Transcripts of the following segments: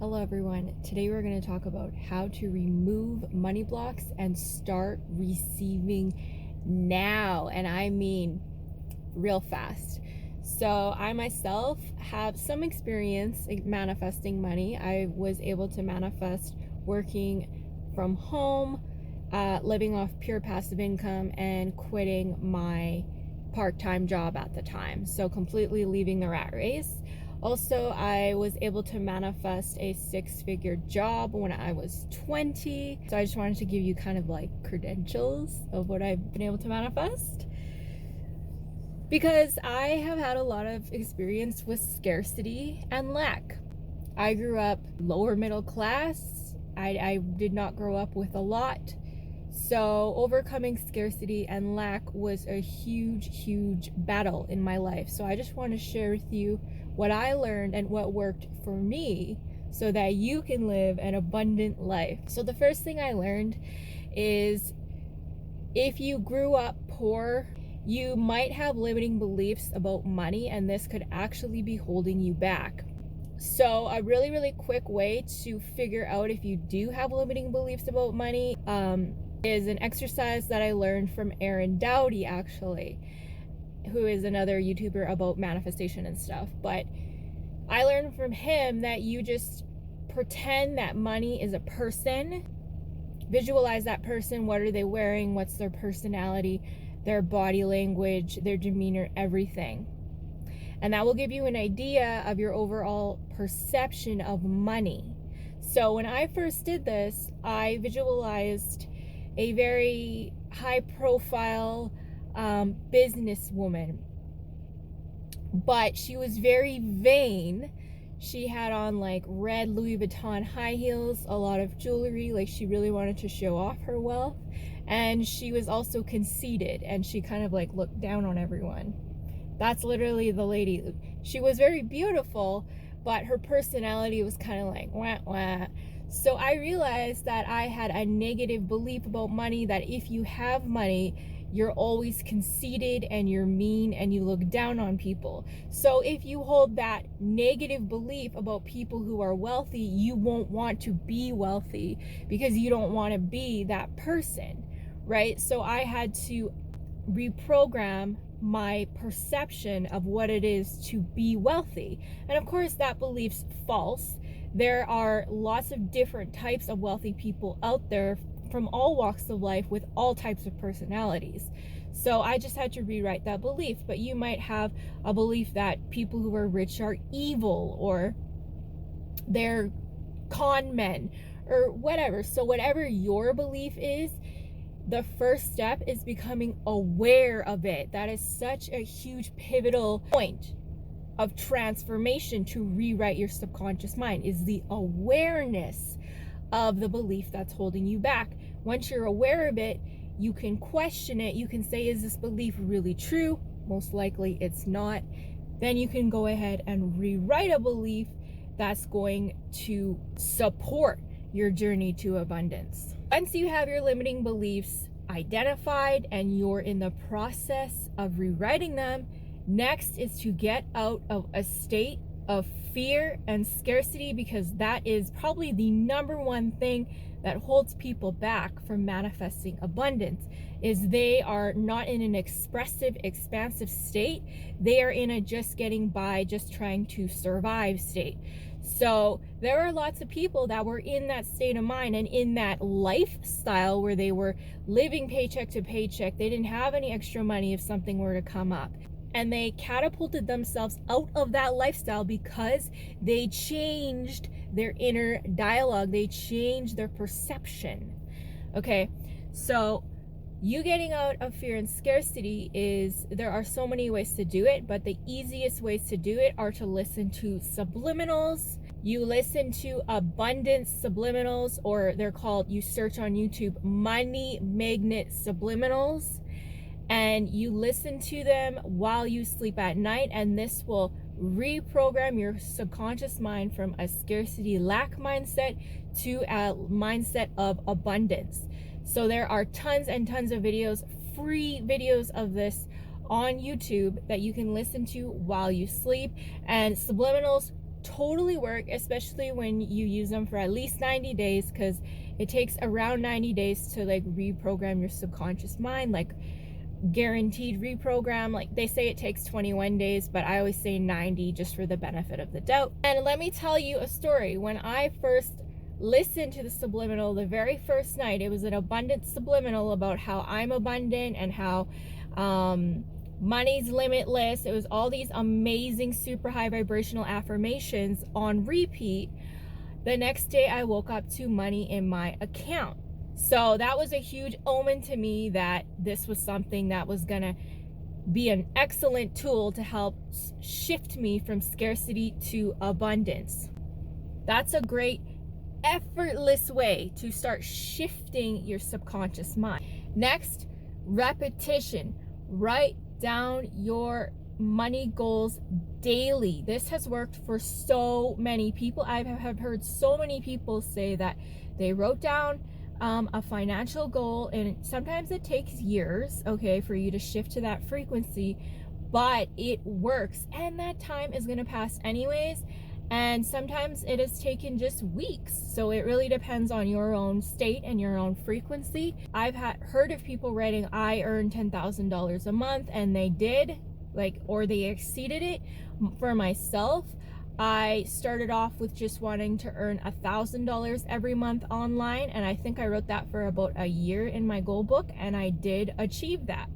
Hello everyone. Today we're going to talk about how to remove money blocks and start receiving now. And I mean real fast. So I myself have some experience manifesting money. I was able to manifest working from home, living off pure passive income, and quitting my part-time job at the time. So completely leaving the rat race. Also, I was able to manifest a six-figure job when I was 20. So I just wanted to give you kind of like credentials of what I've been able to manifest. Because I have had a lot of experience with scarcity and lack. I grew up lower middle class. I did not grow up with a lot. So overcoming scarcity and lack was a huge battle in my life. So I just want to share with you what I learned and what worked for me so that you can live an abundant life. So the first thing I learned is if you grew up poor, you might have limiting beliefs about money, and this could actually be holding you back. So a really quick way to figure out if you do have limiting beliefs about money is an exercise that I learned from Aaron Dowdy, actually, who is another YouTuber about manifestation and stuff. But I learned from him that you just pretend that money is a person. Visualize that person. What are they wearing? What's their personality, their body language, their demeanor, everything. And that will give you an idea of your overall perception of money. So when I first did this, I visualized a very high profile businesswoman, but she was very vain. She had on like red Louis Vuitton high heels, a lot of jewelry, like she really wanted to show off her wealth. And she was also conceited, and she kind of like looked down on everyone. That's literally the lady. She was very beautiful, but her personality was kind of like wah wah. So I realized that I had a negative belief about money, that if you have money, you're always conceited and you're mean and you look down on people. So if you hold that negative belief about people who are wealthy, you won't want to be wealthy because you don't want to be that person, right? So I had to reprogram my perception of what it is to be wealthy. And of course, that belief's false. There are lots of different types of wealthy people out there from all walks of life with all types of personalities. So I just had to rewrite that belief. But you might have a belief that people who are rich are evil, or they're con men, or whatever. So whatever your belief is, the first step is becoming aware of it. That is such a huge pivotal point of transformation to rewrite your subconscious mind, is the awareness of the belief that's holding you back. Once you're aware of it, you can question it. You can say, is this belief really true? Most likely it's not. Then you can go ahead and rewrite a belief that's going to support your journey to abundance. Once you have your limiting beliefs identified and you're in the process of rewriting them, next is to get out of a state of fear and scarcity, because that is probably the number one thing that holds people back from manifesting abundance. Is they are not in an expressive, expansive state. They are in a just getting by, just trying to survive state. So there are lots of people that were in that state of mind and in that lifestyle where they were living paycheck to paycheck. They didn't have any extra money if something were to come up. And they catapulted themselves out of that lifestyle because they changed their inner dialogue. They changed their perception. Okay, so you getting out of fear and scarcity is, there are so many ways to do it, but the easiest ways to do it are to listen to subliminals. You listen to abundance subliminals, or they're called, you search on YouTube, money magnet subliminals, and you listen to them while you sleep at night, and this will reprogram your subconscious mind from a scarcity lack mindset to a mindset of abundance. So there are tons and tons of videos, free videos of this on YouTube that you can listen to while you sleep. And subliminals totally work, especially when you use them for at least 90 days, because it takes around 90 days to like reprogram your subconscious mind, like guaranteed reprogram. Like they say it takes 21 days, but I always say 90 just for the benefit of the doubt. And let me tell you a story. When I first listened to the subliminal the very first night, it was an abundance subliminal about how I'm abundant and how money's limitless. It was all these amazing super high vibrational affirmations on repeat. The next day I woke up to money in my account. So that was a huge omen to me that this was something that was gonna be an excellent tool to help shift me from scarcity to abundance. That's a great effortless way to start shifting your subconscious mind. Next, repetition. Write down your money goals daily. This has worked for so many people. I have heard so many people say that they wrote down a financial goal, and sometimes it takes years, okay, for you to shift to that frequency, but it works, and that time is going to pass anyways. And sometimes it has taken just weeks. So it really depends on your own state and your own frequency. I've heard of people writing, I earn $10,000 a month, and they did, or they exceeded it. For myself, I started off with just wanting to earn $1,000 every month online. And I think I wrote that for about a year in my goal book, and I did achieve that.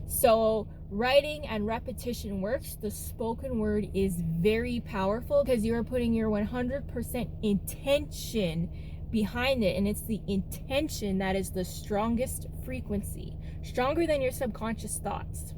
So writing and repetition works. The spoken word is very powerful because you are putting your 100% intention behind it, and it's the intention that is the strongest frequency, stronger than your subconscious thoughts.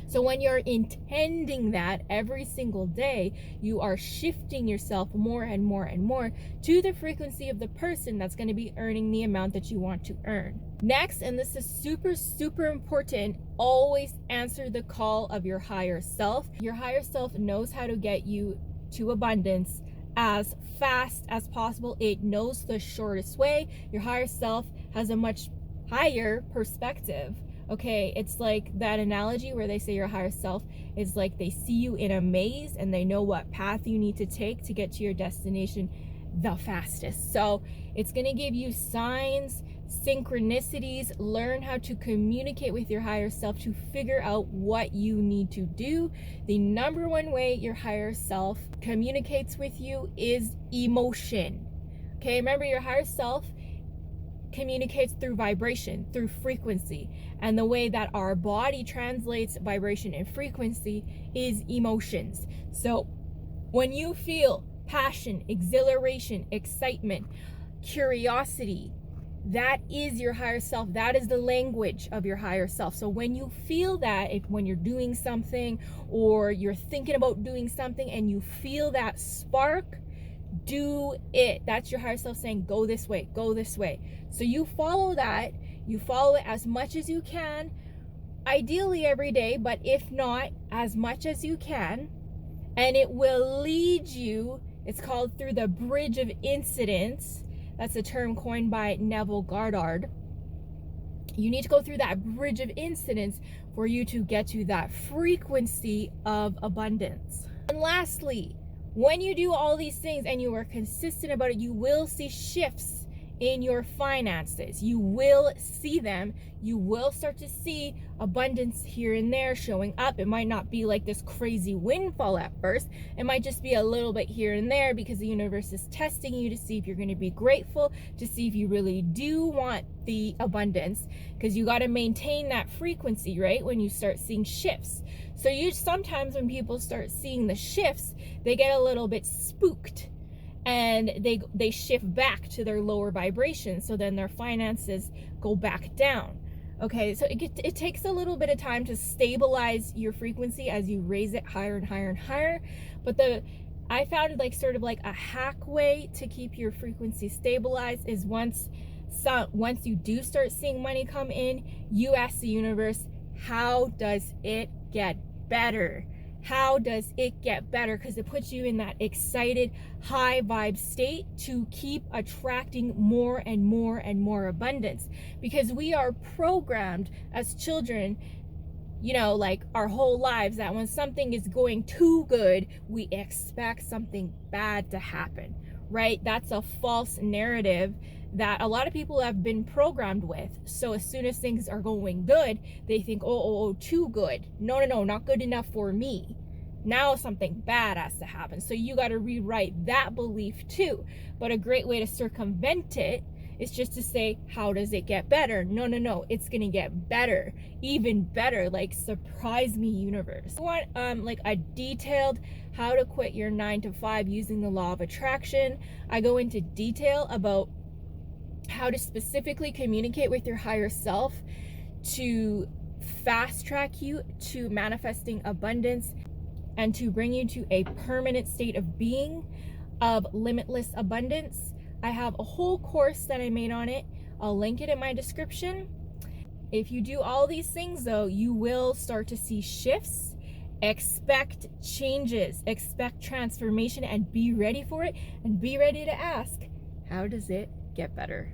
So when you're intending that every single day, you are shifting yourself more and more and more to the frequency of the person that's going to be earning the amount that you want to earn. Next, and this is super, super important, always answer the call of your higher self. Your higher self knows how to get you to abundance as fast as possible. It knows the shortest way. Your higher self has a much higher perspective. Okay, it's like that analogy where they say your higher self is like they see you in a maze and they know what path you need to take to get to your destination the fastest. So it's going to give you signs, synchronicities. Learn how to communicate with your higher self to figure out what you need to do. The number one way your higher self communicates with you is emotion. Okay, remember, your higher self communicates through vibration, through frequency, and the way that our body translates vibration and frequency is emotions. So when you feel passion, exhilaration, excitement, curiosity, that is your higher self. That is the language of your higher self. So when you feel that, when you're doing something or you're thinking about doing something and you feel that spark, do it. That's your higher self saying, go this way, go this way. So you follow that. You follow it as much as you can, ideally every day, but if not, as much as you can, and it will lead you. It's called through the bridge of incidents. That's a term coined by Neville Goddard. You need to go through that bridge of incidents for you to get to that frequency of abundance. And lastly, when you do all these things and you are consistent about it, you will see shifts in your finances. You will see them. You will start to see abundance here and there showing up. It might not be like this crazy windfall at first. It might just be a little bit here and there because the universe is testing you to see if you're going to be grateful, to see if you really do want the abundance, because you got to maintain that frequency, right? When you start seeing shifts. So sometimes when people start seeing the shifts, they get a little bit spooked and they shift back to their lower vibration. So then their finances go back down. Okay, so it takes a little bit of time to stabilize your frequency as you raise it higher and higher and higher. But I found sort of like a hack way to keep your frequency stabilized is once you do start seeing money come in, you ask the universe, how does it get better? How does it get better? Because it puts you in that excited, high vibe state to keep attracting more and more and more abundance. Because we are programmed as children like our whole lives, that when something is going too good, we expect something bad to happen, right? That's a false narrative that a lot of people have been programmed with. So as soon as things are going good, they think, oh, too good. No, not good enough for me. Now something bad has to happen. So you got to rewrite that belief too. But a great way to circumvent it is just to say, how does it get better? No, it's gonna get better, even better. Like, surprise me, universe. You want like a detailed how to quit your 9 to 5 using the law of attraction. I go into detail about how to specifically communicate with your higher self to fast track you to manifesting abundance and to bring you to a permanent state of being of limitless abundance. I have a whole course that I made on it. I'll link it in my description. If you do all these things though, you will start to see shifts. Expect changes, expect transformation, and be ready for it, and be ready to ask, how does it get better?